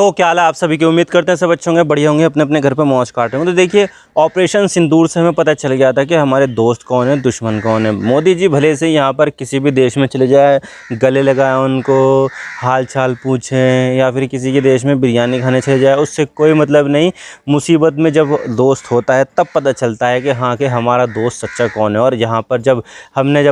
तो क्या हाल है आप सभी की। उम्मीद करते हैं सब अच्छे होंगे, बढ़िया होंगे, अपने अपने घर पे मौज काट रहे होंगे। तो देखिए, ऑपरेशन सिंदूर से हमें पता चल गया था कि हमारे दोस्त कौन है, दुश्मन कौन है। मोदी जी भले से यहाँ पर किसी भी देश में चले जाए, गले लगाएं उनको, हाल चाल पूछें, या फिर किसी के देश में बिरयानी खाने चले जाए, उससे कोई मतलब नहीं। मुसीबत में जब दोस्त होता है तब पता चलता है कि हाँ, कि हमारा दोस्त सच्चा कौन है। और यहाँ पर जब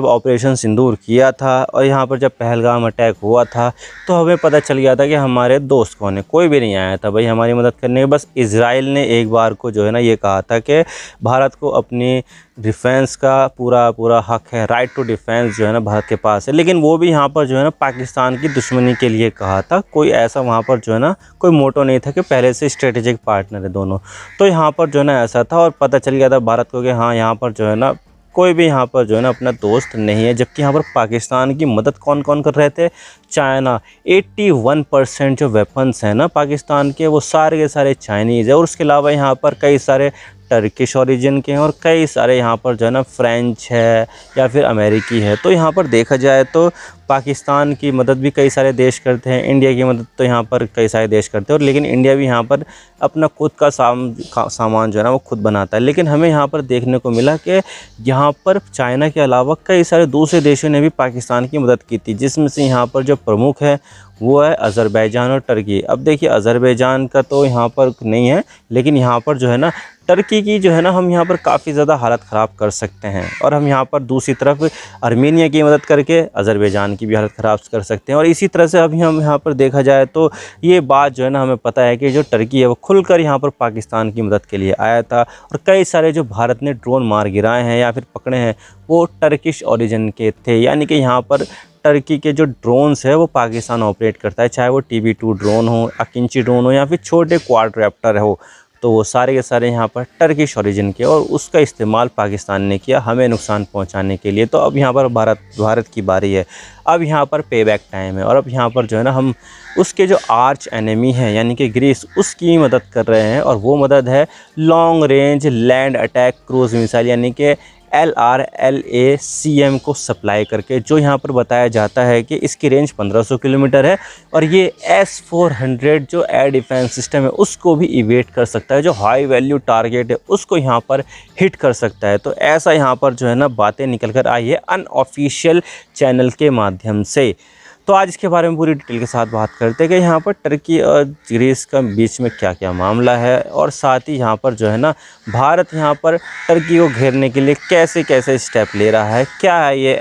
ऑपरेशन सिंदूर किया था और यहाँ पर जब पहलगाम अटैक हुआ था, तो हमें पता चल गया था कि हमारे दोस्त कौन है। कोई भी नहीं आया था भाई हमारी मदद करने। बस इजराइल ने एक बार को जो है ना ये कहा था कि भारत को अपनी डिफेंस का पूरा हक है, राइट टू डिफेंस जो है ना भारत के पास है। लेकिन वो भी यहाँ पर जो है ना पाकिस्तान की दुश्मनी के लिए कहा था। कोई ऐसा वहाँ पर जो है ना कोई मोटो नहीं था कि पहले से स्ट्रेटेजिक पार्टनर है दोनों। तो यहाँ पर जो है ना ऐसा था और पता चल गया था भारत को कि हाँ, यहाँ पर जो है ना कोई भी यहाँ पर जो है ना अपना दोस्त नहीं है। जबकि यहाँ पर पाकिस्तान की मदद कौन कौन कर रहे थे? चाइना। 81% जो वेपन्स हैं ना पाकिस्तान के, वो सारे के सारे चाइनीज़ है। और उसके अलावा यहाँ पर कई सारे टर्किश ओरिजिन के हैं और कई सारे यहाँ पर जो है ना फ्रेंच है या फिर अमेरिकी है। तो यहाँ पर देखा जाए तो पाकिस्तान की मदद भी कई सारे देश करते हैं, इंडिया की मदद तो यहाँ पर कई सारे देश करते हैं। और लेकिन इंडिया भी यहाँ पर अपना खुद का सामान जो है ना वो खुद बनाता है। लेकिन हमें यहाँ पर देखने को मिला कि यहाँ पर चाइना के अलावा कई सारे दूसरे देशों ने भी पाकिस्तान की मदद की थी, जिसमें से यहाँ पर जो प्रमुख है वो है अज़रबैजान और टर्की। अब देखिए, अज़रबैजान का तो यहाँ पर नहीं है, लेकिन यहाँ पर जो है ना टर्की की जो है ना हम यहाँ पर काफ़ी ज़्यादा हालत ख़राब कर सकते हैं। और हम यहाँ पर दूसरी तरफ आर्मेनिया की मदद करके अज़रबैजान की भी हालत ख़राब कर सकते हैं। और इसी तरह से अभी हम यहाँ पर देखा जाए तो ये बात जो है ना हमें पता है कि जो टर्की है वो खुलकर यहाँ पर पाकिस्तान की मदद के लिए आया था। और कई सारे जो भारत ने ड्रोन मार गिराए हैं या फिर पकड़े हैं वो टर्किश ओरिजिन के थे। यानी कि यहाँ पर टर्की के जो ड्रोन्स है वो पाकिस्तान ऑपरेट करता है, चाहे वो TB2 ड्रोन हो, अकिंची ड्रोन हो या फिर छोटे क्वाड्रैप्टर हो। तो वो सारे के सारे यहाँ पर टर्किश ओरिजिन के, और उसका इस्तेमाल पाकिस्तान ने किया हमें नुकसान पहुँचाने के लिए। तो अब यहाँ पर भारत की बारी है। अब यहाँ पर पे बैक टाइम है। और अब यहाँ पर जो है ना हम उसके जो आर्च एनिमी है यानी कि ग्रीस, उसकी मदद कर रहे हैं। और वो मदद है long range land attack cruise missile यानी कि LRLACM को सप्लाई करके, जो यहाँ पर बताया जाता है कि इसकी रेंज 1500 किलोमीटर है। और ये S-400 जो एयर डिफेंस सिस्टम है उसको भी इवेट कर सकता है, जो हाई वैल्यू टारगेट है उसको यहाँ पर हिट कर सकता है। तो ऐसा यहाँ पर जो है ना बातें निकल कर आई है अनऑफिशियल चैनल के माध्यम से। तो आज इसके बारे में पूरी डिटेल के साथ बात करते हैं कि यहाँ पर टर्की और ग्रीस का बीच में क्या क्या मामला है, और साथ ही यहाँ पर जो है ना भारत यहाँ पर टर्की को घेरने के लिए कैसे कैसे स्टेप ले रहा है, क्या है ये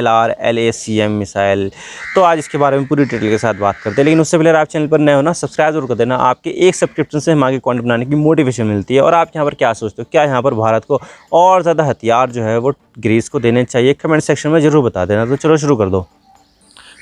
LRLACM मिसाइल। तो आज इसके बारे में पूरी डिटेल के साथ बात करते हैं। लेकिन उससे पहले आप चैनल पर नए हो ना, सब्सक्राइब जरूर कर देना। आपके एक सब्सक्रिप्शन से हमारे कंटेंट बनाने की मोटिवेशन मिलती है। और आप यहाँ पर क्या सोचते हो, क्या यहाँ पर भारत को और ज़्यादा हथियार जो है वो ग्रीस को देने चाहिए? कमेंट सेक्शन में ज़रूर बता देना। तो चलो शुरू कर दो।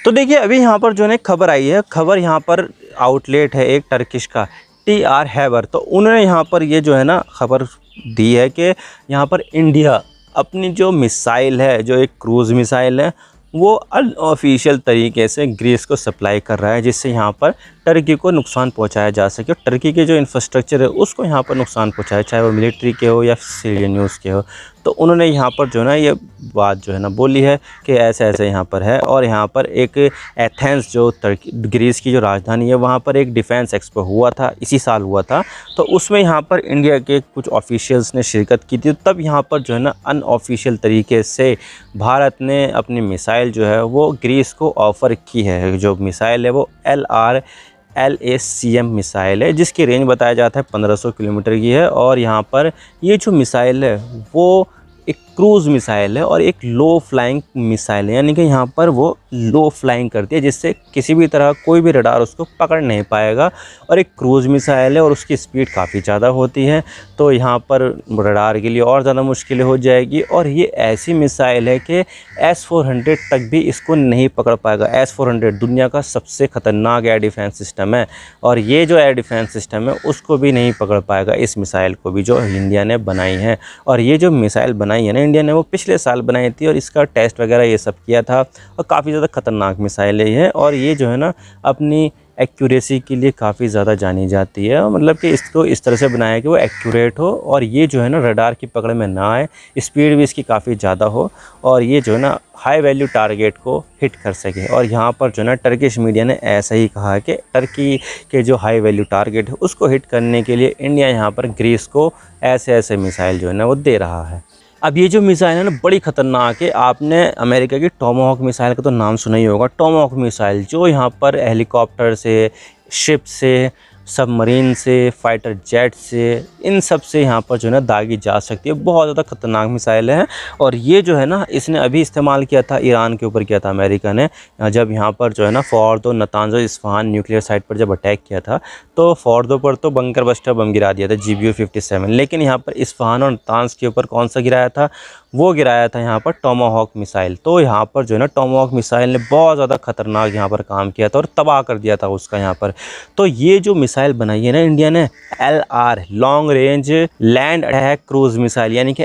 तो देखिए, अभी यहाँ पर जो है खबर आई है, खबर यहाँ पर आउटलेट है एक टर्किश का, TR हैबर। तो उन्होंने यहाँ पर ये जो है ना खबर दी है कि यहाँ पर इंडिया अपनी जो मिसाइल है, जो एक क्रूज़ मिसाइल है, वो अनऑफिशियल तरीके से ग्रीस को सप्लाई कर रहा है, जिससे यहाँ पर टर्की को नुकसान पहुंचाया जा सके। और टर्की के जो इंफ्रास्ट्रक्चर है उसको यहाँ पर नुकसान पहुंचाए, चाहे वो मिलिट्री के हो या सिविलियन यूज़ के हो। तो उन्होंने यहाँ पर जो है ना ये बात जो है ना बोली है कि ऐसे ऐसे यहाँ पर है। और यहाँ पर एक एथेंस जो ग्रीस की जो राजधानी है, वहाँ पर एक डिफेंस एक्सपो हुआ था, इसी साल हुआ था। तो उसमें यहाँ पर इंडिया के कुछ ऑफिशियल्स ने शिरकत की थी। तब यहाँ पर जो है ना अनऑफिशियल तरीके से भारत ने अपनी मिसाइल जो है वो ग्रीस को ऑफ़र की है। जो मिसाइल है वो LRLACM मिसाइल है, जिसकी रेंज बताया जाता है 1500 किलोमीटर की है। और यहाँ पर ये जो मिसाइल है वो एक क्रूज़ मिसाइल है और एक लो फ्लाइंग मिसाइल है, यानी कि यहाँ पर वो लो फ्लाइंग करती है, जिससे किसी भी तरह कोई भी रडार उसको पकड़ नहीं पाएगा। और एक क्रूज़ मिसाइल है और उसकी स्पीड काफ़ी ज़्यादा होती है, तो यहाँ पर रडार के लिए और ज़्यादा मुश्किलें हो जाएगी। और ये ऐसी मिसाइल है कि S-400 तक भी इसको नहीं पकड़ पाएगा। S-400 दुनिया का सबसे ख़तरनाक एयर डिफेंस सिस्टम है, और ये जो एयर डिफेंस सिस्टम है उसको भी नहीं पकड़ पाएगा, इस मिसाइल को भी, जो इंडिया ने बनाई है। और ये जो मिसाइल बनाई है ना इंडिया ने, वो पिछले साल बनाई थी और इसका टेस्ट वगैरह ये सब किया था, और काफ़ी ज़्यादा ख़तरनाक मिसाइल है। और ये जो है ना अपनी एक्यूरेसी के लिए काफ़ी ज़्यादा जानी जाती है, मतलब कि इसको इस तरह से बनाया कि वो एक्यूरेट हो और ये जो है ना रडार की पकड़ में ना आए, स्पीड भी इसकी काफ़ी ज़्यादा हो और ये जो है ना हाई वैल्यू टारगेट को हिट कर सके। और यहाँ पर जो है ना टर्किश मीडिया ने ऐसा ही कहा कि टर्की के जो हाई वैल्यू टारगेट है उसको हिट करने के लिए इंडिया यहाँ पर ग्रीस को ऐसे मिसाइल जो है ना वो दे रहा है। अब ये जो मिसाइल है ना बड़ी ख़तरनाक है। आपने अमेरिका की टोमाहॉक मिसाइल का तो नाम सुना ही होगा। टोमाहॉक मिसाइल जो यहाँ पर हेलीकॉप्टर से, शिप से, सबमरीन से, फाइटर जेट से, इन सब से यहाँ पर जो है ना दागी जा सकती है। बहुत ज़्यादा ख़तरनाक मिसाइल है और ये जो है ना इसने अभी इस्तेमाल किया था, ईरान के ऊपर किया था अमेरिका ने, जब यहाँ पर जो है ना फोर्दो, नतांज़, इस्फहान न्यूक्लियर साइट पर जब अटैक किया था तो फोर्दो पर तो बंकर बस्टर बम गिरा दिया था GBU-57, लेकिन यहाँ पर इस्फहान और नतांज़ के ऊपर कौन सा गिराया था, वो गिराया था यहाँ पर टोमाहॉक मिसाइल। तो यहाँ पर जो है ना टोमाहॉक मिसाइल ने बहुत ज़्यादा ख़तरनाक यहाँ पर काम किया था और तबाह कर दिया था उसका यहाँ पर। तो ये जो मिसाइल बनाई है ना इंडिया ने, LR long range land attack cruise missile, यानी कि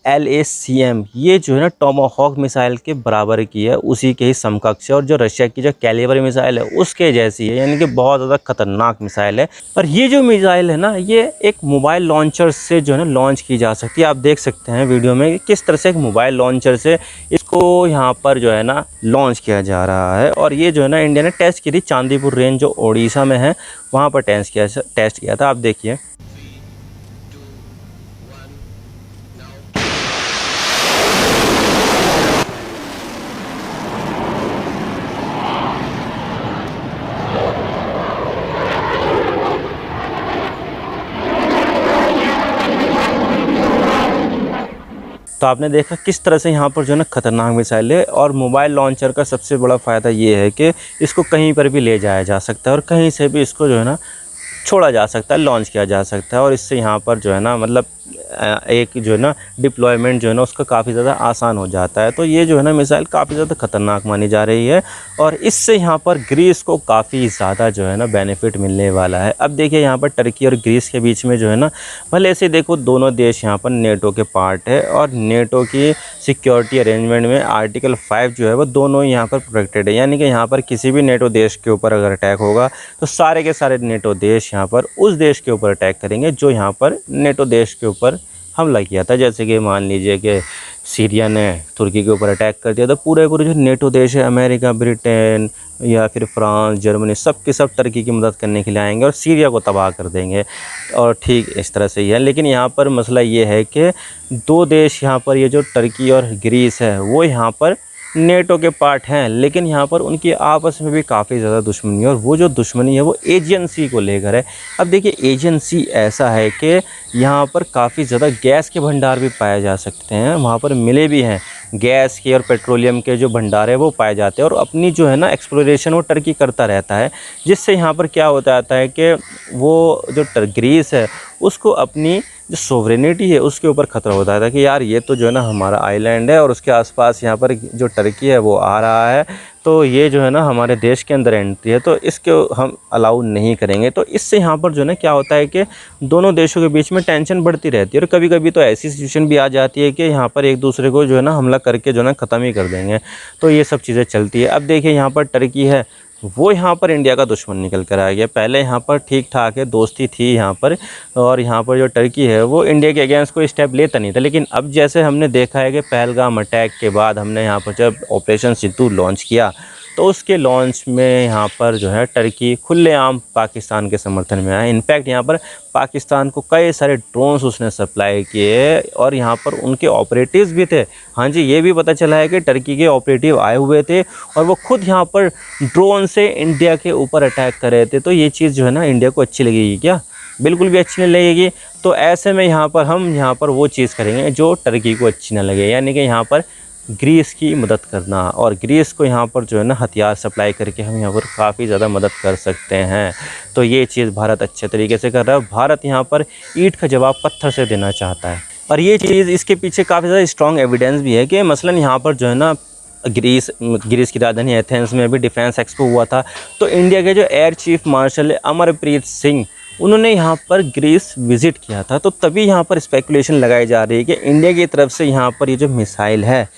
LACM, ये जो है ना टोमाहॉक मिसाइल के बराबर की है, उसी के ही समकक्ष है और जो रशिया की जो कैलिबर मिसाइल है उसके जैसी है, यानी कि बहुत ज़्यादा खतरनाक मिसाइल है। और ये जो मिसाइल है ना ये एक मोबाइल लॉन्चर से जो है ना लॉन्च की जा सकती है। आप देख सकते हैं वीडियो में किस तरह से एक मोबाइल लॉन्चर से इसको यहाँ पर जो है ना लॉन्च किया जा रहा है। और ये जो है ना इंडिया ने टेस्ट की थी, चांदीपुर रेंज जो ओडिशा में है वहाँ पर टेस्ट किया था। आप देखिए तो आपने देखा किस तरह से यहाँ पर जो है ना ख़तरनाक मिसाइल है। और मोबाइल लॉन्चर का सबसे बड़ा फ़ायदा ये है कि इसको कहीं पर भी ले जाया जा सकता है और कहीं से भी इसको जो है ना छोड़ा जा सकता है, लॉन्च किया जा सकता है। और इससे यहाँ पर जो है ना मतलब एक जो है ना डिप्लॉयमेंट जो है ना उसका काफ़ी ज़्यादा आसान हो जाता है। तो ये जो है ना मिसाइल काफ़ी ज़्यादा ख़तरनाक मानी जा रही है और इससे यहाँ पर ग्रीस को काफ़ी ज़्यादा जो है ना बेनिफिट मिलने वाला है। अब देखिए यहाँ पर टर्की और ग्रीस के बीच में जो है ना, भले ऐसे देखो दोनों देश यहाँ पर नेटो के पार्ट है और नेटो की सिक्योरिटी अरेंजमेंट में आर्टिकल 5 जो है वो दोनों यहाँ पर प्रोटेक्टेड है, यानी कि यहाँ पर किसी भी नेटो देश के ऊपर अगर अटैक होगा तो सारे के सारे नेटो देश यहाँ पर उस देश के ऊपर अटैक करेंगे जो यहाँ पर नेटो देश के ऊपर हमला किया था। जैसे कि मान लीजिए कि सीरिया ने तुर्की के ऊपर अटैक कर दिया, तो पूरे जो नेटो देश है, अमेरिका, ब्रिटेन या फिर फ्रांस, जर्मनी, सब के सब टर्की की मदद करने के लिए आएंगे और सीरिया को तबाह कर देंगे। और ठीक इस तरह से ही है। लेकिन यहाँ पर मसला ये है कि दो देश यहाँ पर, ये जो टर्की और ग्रीस है, वो यहाँ पर नेटो के पार्ट हैं, लेकिन यहाँ पर उनकी आपस में भी काफ़ी ज़्यादा दुश्मनी है और वो जो दुश्मनी है वो एजियन सी को लेकर है। अब देखिए एजियन सी ऐसा है कि यहाँ पर काफ़ी ज़्यादा गैस के भंडार भी पाए जा सकते हैं, वहाँ पर मिले भी हैं गैस के और पेट्रोलियम के जो भंडार है वो पाए जाते हैं। और अपनी जो है ना एक्सप्लोरेशन वो टर्की करता रहता है, जिससे यहाँ पर क्या होता है कि वो जो ग्रीस है उसको अपनी जो सोवरेनिटी है उसके ऊपर ख़तरा होता था कि यार ये तो जो है ना हमारा आइलैंड है और उसके आसपास यहाँ पर जो टर्की है वो आ रहा है, तो ये जो है ना हमारे देश के अंदर एंट्री है, तो इसको हम अलाउ नहीं करेंगे। तो इससे यहाँ पर जो है ना क्या होता है कि दोनों देशों के बीच में टेंशन बढ़ती रहती है और कभी कभी तो ऐसी सिचुएशन भी आ जाती है कि यहाँ पर एक दूसरे को जो है ना हमला करके जो है ना ख़त्म ही कर देंगे। तो ये सब चीज़ें चलती है। अब देखिए यहाँ पर टर्की है, वो यहाँ पर इंडिया का दुश्मन निकल कर आ गया। पहले यहाँ पर ठीक ठाक है, दोस्ती थी यहाँ पर, और यहाँ पर जो टर्की है वो इंडिया के अगेंस्ट कोई स्टेप लेता नहीं था। लेकिन अब जैसे हमने देखा है कि पहलगाम अटैक के बाद हमने यहाँ पर जब ऑपरेशन सिंदूर लॉन्च किया तो उसके लॉन्च में यहाँ पर जो है टर्की खुलेआम पाकिस्तान के समर्थन में आया। इनफैक्ट यहाँ पर पाकिस्तान को कई सारे ड्रोन्स उसने सप्लाई किए और यहाँ पर उनके ऑपरेटिव्स भी थे। हाँ जी, ये भी पता चला है कि टर्की के ऑपरेटिव आए हुए थे और वो खुद यहाँ पर ड्रोन से इंडिया के ऊपर अटैक कर रहे थे। तो ये चीज़ जो है ना इंडिया को अच्छी लगेगी क्या? बिल्कुल भी अच्छी नहीं लगेगी। तो ऐसे में यहाँ पर हम यहाँ पर वो चीज़ करेंगे जो टर्की को अच्छी ना लगे, यानी कि यहाँ पर ग्रीस की मदद करना, और ग्रीस को यहाँ पर जो है ना हथियार सप्लाई करके हम यहाँ पर काफ़ी ज़्यादा मदद कर सकते हैं। तो ये चीज़ भारत अच्छे तरीके से कर रहा है। भारत यहाँ पर ईंट का जवाब पत्थर से देना चाहता है और ये चीज़, इसके पीछे काफ़ी ज़्यादा स्ट्रॉन्ग एविडेंस भी है कि मसलन यहाँ पर जो है ना ग्रीस की राजधानी एथेंस में भी डिफेंस एक्सपो हुआ था। तो इंडिया के जो air chief marshal Amarpreet Singh, उन्होंने यहाँ पर ग्रीस विज़िट किया था। तो तभी यहाँ पर स्पेकुलेशन लगाई जा रही है कि इंडिया की तरफ से यहाँ पर ये जो मिसाइल है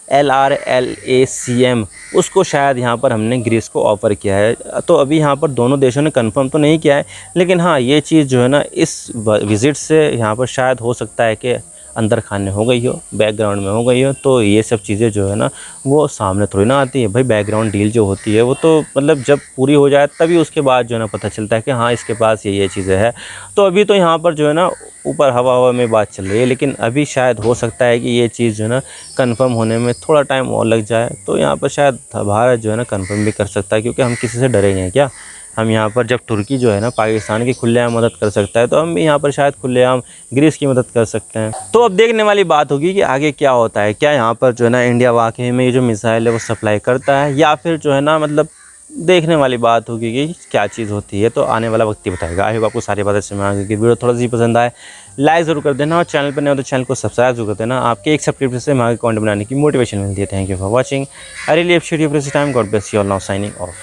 LRLACM उसको शायद यहाँ पर हमने ग्रीस को ऑफ़र किया है। तो अभी यहाँ पर दोनों देशों ने कंफर्म तो नहीं किया है, लेकिन हाँ ये चीज़ जो है ना इस विज़िट से यहाँ पर शायद हो सकता है कि अंदर खाने हो गई हो, बैकग्राउंड में हो गई हो। तो ये सब चीज़ें जो है ना वो सामने थोड़ी ना आती है भाई। बैकग्राउंड डील जो होती है वो तो मतलब जब पूरी हो जाए तभी उसके बाद जो है ना पता चलता है कि हाँ इसके पास ये चीज़ें हैं। तो अभी तो यहाँ पर जो है ना ऊपर हवा में बात चल रही है, लेकिन अभी शायद हो सकता है कि ये चीज़ जो है ना कंफर्म होने में थोड़ा टाइम और लग जाए। तो यहाँ पर शायद भारत जो है ना कंफर्म भी कर सकता है, क्योंकि हम किसी से डरेंगे हैं क्या। हम यहाँ पर जब तुर्की जो है ना पाकिस्तान की खुलेआम मदद कर सकता है, तो हम भी यहाँ पर शायद खुलेआम ग्रीस की मदद कर सकते हैं। तो अब देखने वाली बात होगी कि आगे क्या होता है। क्या यहाँ पर जो है ना इंडिया वाकई में ये जो मिसाइल है वो सप्लाई करता है, या फिर जो है ना मतलब देखने वाली बात होगी कि क्या चीज़ होती है। तो आने वाला वक्त ही बताएगा। आई होप आपको सारी बातें समझ आ गई कि वीडियो थोड़ा सी पसंद आए, लाइक ज़रूर कर देना, और चैनल पर नहीं हो तो चैनल को सब्सक्राइब जरूर कर देना। आपके एक सब्सक्रिप्शन से हमें कंटेंट बनाने की मोटिवेशन मिलती है। Thank you for watching. I really appreciate your time. God bless you all. Now signing off.